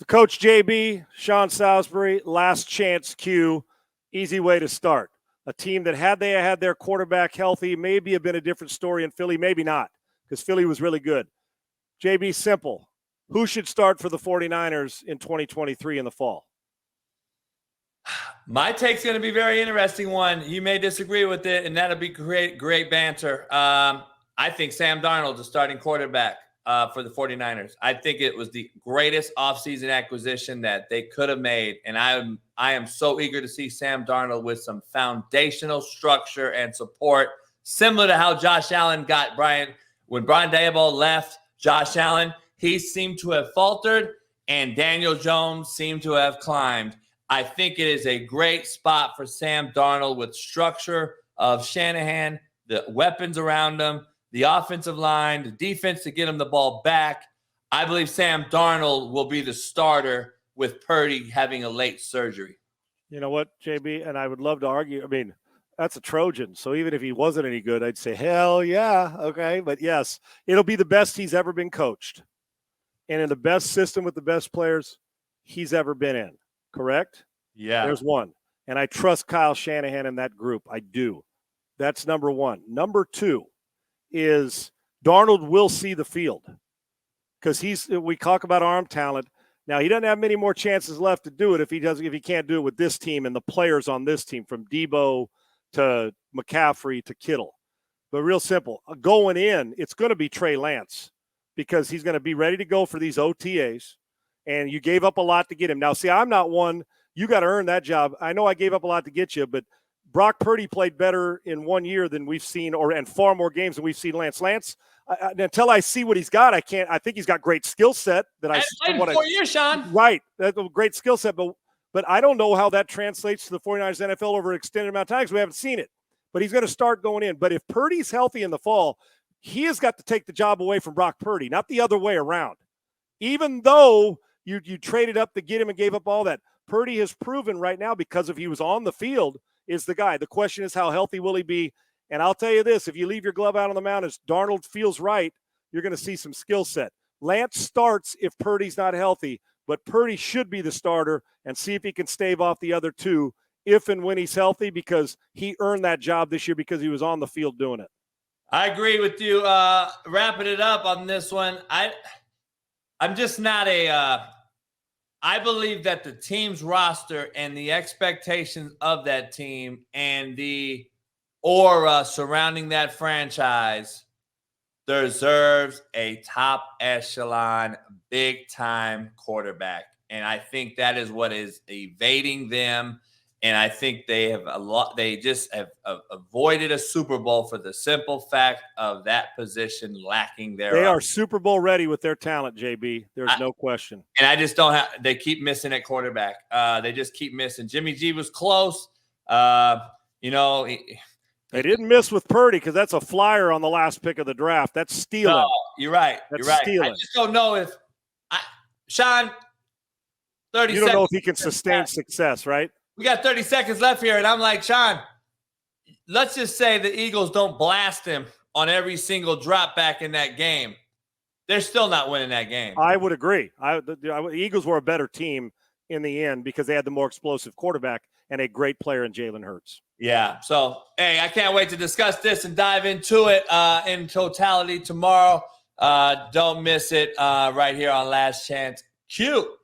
The coach JB, Sean Salisbury, last chance Q, easy way to start. A team that had they had their quarterback healthy, maybe have been a different story in Philly, maybe not, because Philly was really good. JB, simple. Who should start for the 49ers in 2023 in the fall? My take's going to be a very interesting one. You may disagree with it, and that'll be great banter. I think Sam Darnold is starting quarterback for the 49ers. I think it was the greatest offseason acquisition that they could have made, and I am so eager to see Sam Darnold with some foundational structure and support, similar to how Josh Allen got when Brian Daboll left Josh Allen. He seemed to have faltered, and Daniel Jones seemed to have climbed. I think it is a great spot for Sam Darnold with structure of Shanahan, the weapons around him, the offensive line, the defense to get him the ball back. I believe Sam Darnold will be the starter with Purdy having a late surgery. You know what, JB? And I would love to argue. I mean, that's a Trojan. So even if he wasn't any good, I'd say, hell yeah. Okay. But yes, it'll be the best he's ever been coached. And in the best system with the best players he's ever been in. Correct? Yeah. There's one. And I trust Kyle Shanahan in that group. I do. That's number one. Number two is Darnold will see the field because we talk about arm talent. Now, he doesn't have many more chances left to do it if he can't do it with this team and the players on this team, from Debo to McCaffrey to Kittle. But real simple, going in, it's going to be Trey Lance because he's going to be ready to go for these OTAs. And you gave up a lot to get him. Now, see, I'm not one. You got to earn that job. I know I gave up a lot to get you, but Brock Purdy played better in 1 year than we've seen, and far more games than we've seen Lance. Until I see what he's got, I can't. I think he's got great skill set. Played 4 years, Sean. Right, that's a great skill set, but I don't know how that translates to the 49ers NFL over an extended amount of time because we haven't seen it. But he's going to start going in. But if Purdy's healthy in the fall, he has got to take the job away from Brock Purdy, not the other way around. Even though you traded up to get him and gave up all that, Purdy has proven right now, because if he was on the field, is the guy. The question is, how healthy will he be? And I'll tell you this, if you leave your glove out on the mound as Darnold feels right, you're going to see some skill set. Lance starts if Purdy's not healthy, but Purdy should be the starter and see if he can stave off the other two if and when he's healthy, because he earned that job this year because he was on the field doing it. I agree with you. Wrapping it up on this one, I'm just not I believe that the team's roster and the expectations of that team and the aura surrounding that franchise deserves a top echelon, big time quarterback. And I think that is what is evading them. And I think they just have avoided a Super Bowl for the simple fact of that position lacking their. They are Super Bowl ready with their talent, JB. There's no question. And I just don't have – they keep missing at quarterback. They just keep missing. Jimmy G was close. They didn't miss with Purdy because that's a flyer on the last pick of the draft. That's stealing. No, you're right. That's you're right. stealing. I just don't know if Sean, 30 seconds. You don't know if he can sustain success, right? We got 30 seconds left here, and I'm like, Sean, let's just say the Eagles don't blast him on every single drop back in that game. They're still not winning that game. I would agree. The Eagles were a better team in the end because they had the more explosive quarterback and a great player in Jalen Hurts. Yeah. So, hey, I can't wait to discuss this and dive into it in totality tomorrow. Don't miss it right here on Last Chance Q.